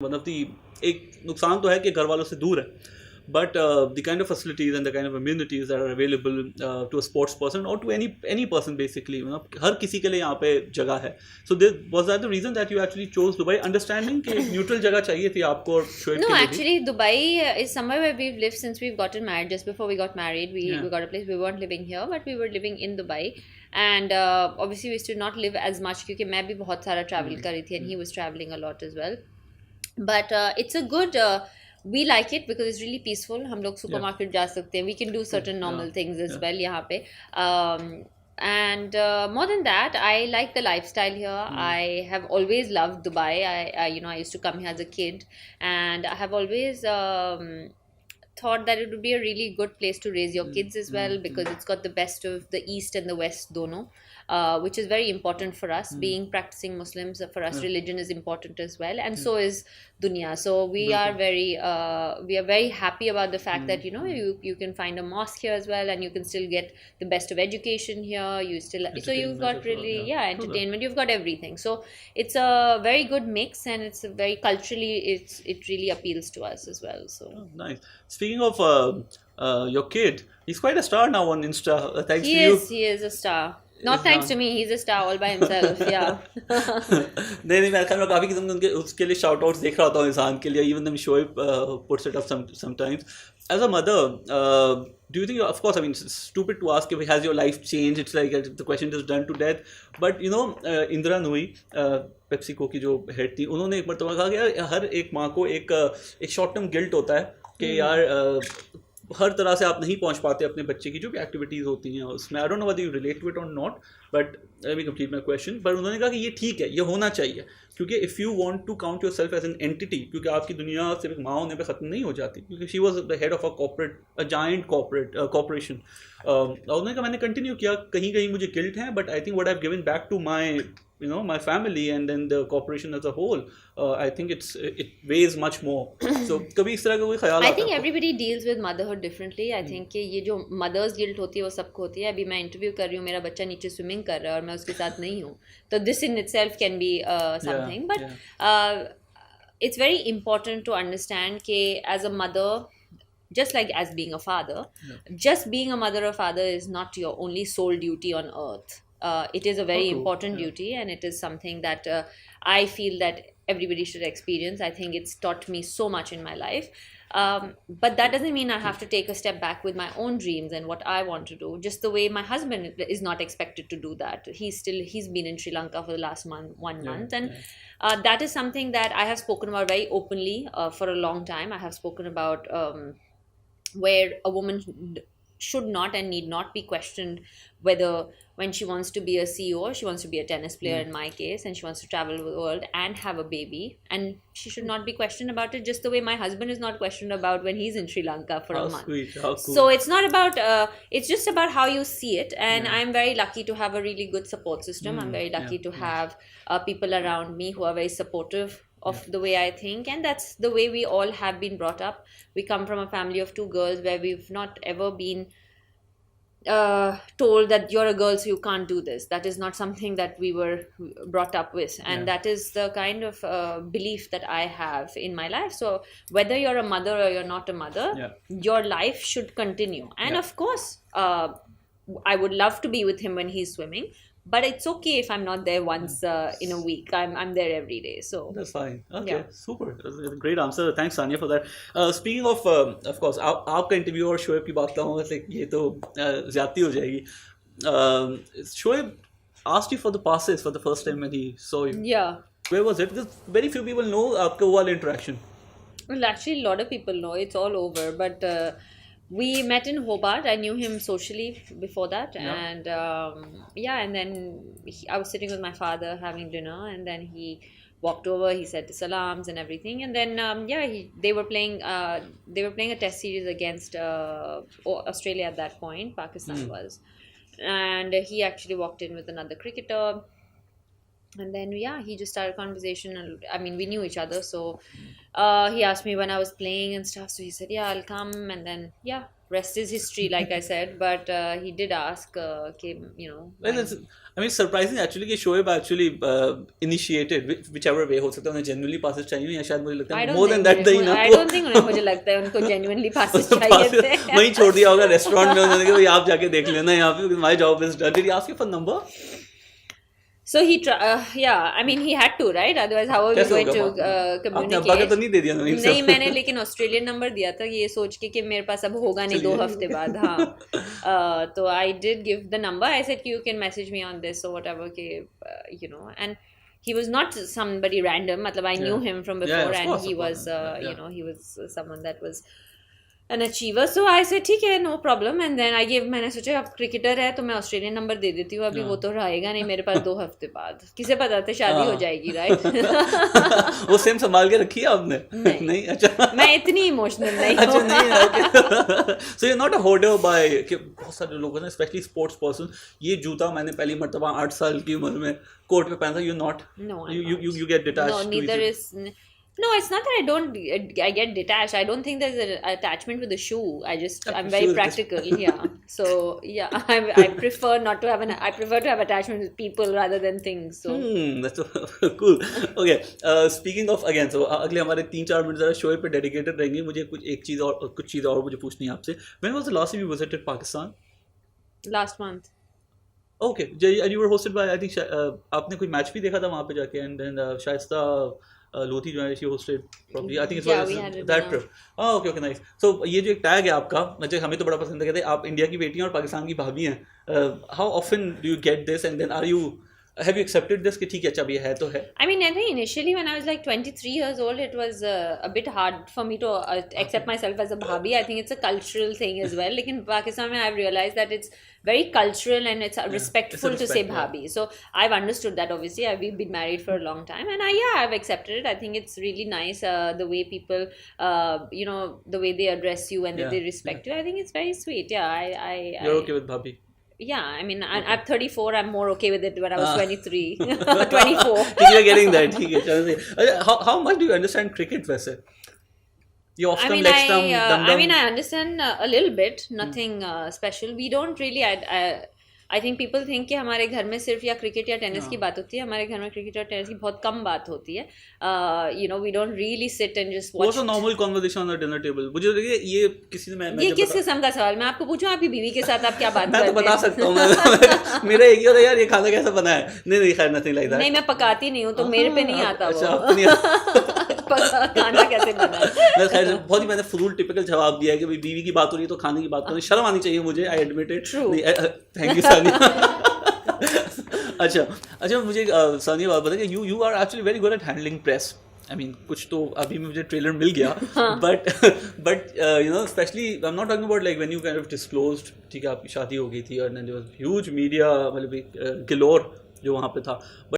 One of the, एक नुकसान तो है कि घर वालों से दूर है, but the kind of facilities and the kind of amenities that are available to a sports person और टू एनी पर्सन बेसिकली, मतलब हर किसी के लिए यहाँ पे जगह है. So this was that the reason that you actually chose Dubai, understanding कि एक न्यूट्रल जगह चाहिए थी आपको और शोएब No, के लिए भी. actually, Dubai is somewhere where we've lived since we've gotten married. Just before we got married, we got a place. We weren't living here, but we were living in Dubai. And obviously, we used to not live as much because मैं भी बहुत सारा travel कर रही थी, and he was traveling a lot as well. But it's a good. We like it because it's really peaceful. हम लोग supermarket जा सकते हैं. We can do certain normal things as well यहाँ पे. And more than that, I like the lifestyle here. I have always loved Dubai. I used to come here as a kid, and I have always thought that it would be a really good place to raise your kids as well, because it's got the best of the east and the west dono, which is very important for us. Being practicing Muslims, for us religion is important as well, and so is dunya. So we are very happy about the fact that you can find a mosque here as well, and you can still get the best of education here. So you've got really entertainment, you've got everything. So it's a very good mix, and it's a very culturally it really appeals to us as well. So Nice. Speaking of your kid, he's quite a star now on Insta. Thanks to you. he is a star. Not thanks to me, he's a star all by himself. Yeah. नहीं, मैं ख्याल में काफ़ी किस्म के उनके उसके लिए शाउट आउट्स देख रहा था इंसान के लिए. Even Shoaib puts it up sometimes. As a mother, do you think, of course, I mean, it's stupid to ask if has your life changed? It's like the question is done to death. But Indra Nooyi, PepsiCo की जो head थी, उन्होंने एक बार तो कहा कि यार हर एक माँ को एक शॉर्ट टर्म गिल्ट होता है कि यार हर तरह से आप नहीं पहुंच पाते अपने बच्चे की जो भी एक्टिविटीज़ होती हैं उसमें. I don't know whether you relate to it और not, but let me complete my question. पर उन्होंने कहा कि ये ठीक है, ये होना चाहिए, क्योंकि if you want to count yourself as an entity, क्योंकि आपकी दुनिया सिर्फ माँ होने पे ख़त्म नहीं हो जाती, क्योंकि she was the head of a giant corporation. उन्होंने कहा मैंने कंटिन्यू किया, कहीं कहीं मुझे गिल्ट है, but I think what I have given back to my my family and then the corporation as a whole, I think it weighs much more. So कभी इस तरह का कोई ख्याल I आता think है? everybody deals with motherhood differently. I think कि ये जो मदर्स गिल्ट होती है वो सबको होती है. अभी मैं इंटरव्यू कर रही हूँ, मेरा बच्चा नीचे स्विमिंग कर रहा है और मैं उसके साथ नहीं हूँ, तो this in itself can be something. But it's very important to understand कि as a mother, just like as being a father, just being a mother or father is not your only sole duty on earth. It is a very important duty, and it is something that I feel that everybody should experience. I think it's taught me so much in my life. But that doesn't mean I have to take a step back with my own dreams and what I want to do. Just the way my husband is not expected to do that. He's been in Sri Lanka for the last month, and that is something that I have spoken about very openly for a long time. I have spoken about where a woman should not and need not be questioned whether when she wants to be a CEO or she wants to be a tennis player in my case, and she wants to travel the world and have a baby, and she should not be questioned about it, just the way my husband is not questioned about when he's in Sri Lanka for a month. Sweet, how cool. So it's not about it's just about how you see it, and I'm very lucky to have a really good support system. I'm very lucky to have people around me who are very supportive of the way I think, and that's the way we all have been brought up. We come from a family of two girls where we've not ever been told that you're a girl so you can't do this. That is not something that we were brought up with, and that is the kind of belief that I have in my life. So whether you're a mother or you're not a mother, your life should continue, and of course I would love to be with him when he's swimming, but it's okay if I'm not there once in a week. I'm there every day, so that's fine. Okay, super. That's a great answer. Thanks, Sania, for that. Speaking of course, आपका interview और शोएब की बात कर रहा हूँ, वैसे ये तो ज़्यादती हो जाएगी. Shoaib asked you for the passes for the first time when he saw you. Yeah. Where was it? Because very few people know आपका वो वाला interaction. Well, actually, a lot of people know. It's all over, but we met in Hobart. I knew him socially before that, and and then I was sitting with my father having dinner, and then he walked over. He said the salams and everything, and then they were playing a test series against Australia at that point. Pakistan was, and he actually walked in with another cricketer. And then he just started a conversation, and I mean we knew each other, so he asked me when I was playing and stuff, so he said I'll come, and then rest is history, like I said, but he did ask, you know. Well, it's, I mean, surprising actually कि Shoaib actually initiated whichever way हो सकता है उन्हें genuinely passes चाहिए या शायद मुझे लगता है more than that नहीं ना I don't think मुझे लगता है उनको genuinely passes चाहिए थे. वहीं छोड़ दिया होगा रेस्टोरेंट में उन्होंने कहा भाई आप जाके देख लेना यहाँ पे my job is done. Did he ask you for number? So he I mean he had to, right? Otherwise how are we going to communicate? आपने अब्बा का तो नहीं दे दिया ना? नहीं, मैंने लेकिन ऑस्ट्रेलियन नंबर दिया था ये सोच के कि मेरे पास अब होगा नहीं 2 हफ्ते बाद. हाँ. तो I did give the number. I said you can message me on this or whatever, you know. And he was not somebody random. मतलब I knew him from before, and he was you know, he was someone that was an achiever. So I said ठीक है, no problem. And then I gave, मैंने सोचा अब cricketer है तो मैं Australian number दे देती हूँ अभी. वो तो रहेगा नहीं मेरे पास 2 हफ्ते बाद. किसे पता था शादी हो जाएगी, राइट? वो सेम संभाल के रखी है आपने? नहीं. अच्छा, मैं इतनी इमोशनल नहीं हूँ. अच्छा नहीं. So you're not a hoarder by कि बहुत सारे लोग हैं ना, स्पेशली स्पोर्ट्स पर्सन, ये जूता मैंने पहली मर्तबा 8 साल की उम्र में कोर्ट में पहना था. You're not. No, you get detached. No, neither is. No, it's not that I get detached. I don't think there's an attachment with the shoe. I'm very practical. Yeah. So yeah, I prefer not to have I prefer to have attachment with people rather than things. So. That's so cool. Okay. Speaking of again, so अगले हमारे 3-4 minute जरा show पे dedicated रहेंगे. मुझे कुछ चीज़ और मुझे पूछनी है आपसे. When was the last time you visited Pakistan? Last month. Okay. And you were hosted by, I think आपने कोई मैच भी देखा था वहाँ पे जाके, and then शाइस्ता लोधी जो है she hosted probably, I think it was that trip. Okay, nice. So ये जो एक टैग है आपका, मुझे हमें तो बड़ा पसंद है. कहते हैं आप इंडिया की बेटी हैं और पाकिस्तान की भाभी हैं. How often do you get this, and then have you accepted this कि ठीक है अच्छा अब ये है तो है? I mean, I think initially when I was like 23 years old, it was a bit hard for me to accept myself as a bhabhi. I think it's a cultural thing as well. Like in Pakistan, I've realized that it's very cultural and it's respectful to say bhabhi. So I've understood that. Obviously, we've been married for a long time, and I've accepted it. I think it's really nice the way people, you know, the way they address you and they respect you. I think it's very sweet. Yeah, You're okay with bhabhi? Yeah, I mean, I'm 34. I'm more okay with it when I was 23, 24. You're getting that. How much do you understand cricket, वैसे? You off stump, leg stump, dum-dum? I mean, I understand a little bit. Nothing special. We don't really. I think people think कि हमारे घर में सिर्फ या cricket या tennis की बात होती है. हमारे घर में क्रिकेट और टेनिस की बहुत कम बात होती है. You know, we don't really sit and just watch. What's a normal conversation on the dinner table? मुझे लगे ये किसी ने ये किस किस्म का सवाल? मैं आपको पूछूं आपकी बीवी के साथ आप क्या बात करते हैं? मैं तो बता सकता हूँ. मेरा एक ही होता है यार, ये खाना कैसा बना है. नहीं खैर nothing like that. नहीं, मैं पकाती नहीं हूँ तो मेरे पे नहीं आता वो. खाना कैसे बना है? खैर बहुत ही मैंने फुल टिपिकल जवाब दिया है कि भाई बीवी की बात हो रही है तो खाने की बात करो. शर्म आनी चाहिए मुझे. I admit it. Thank you Sania. अच्छा मुझे सानिया बात बता कि you are actually very good at handling press. I mean कुछ तो अभी मुझे ट्रेलर मिल गया, but you know specially I am not talking about like when you kind of disclosed, ठीक है आपकी शादी हो गई थी और देयर वाज ह्यूज मीडिया मतलब गिलोर जो वहाँ पे था.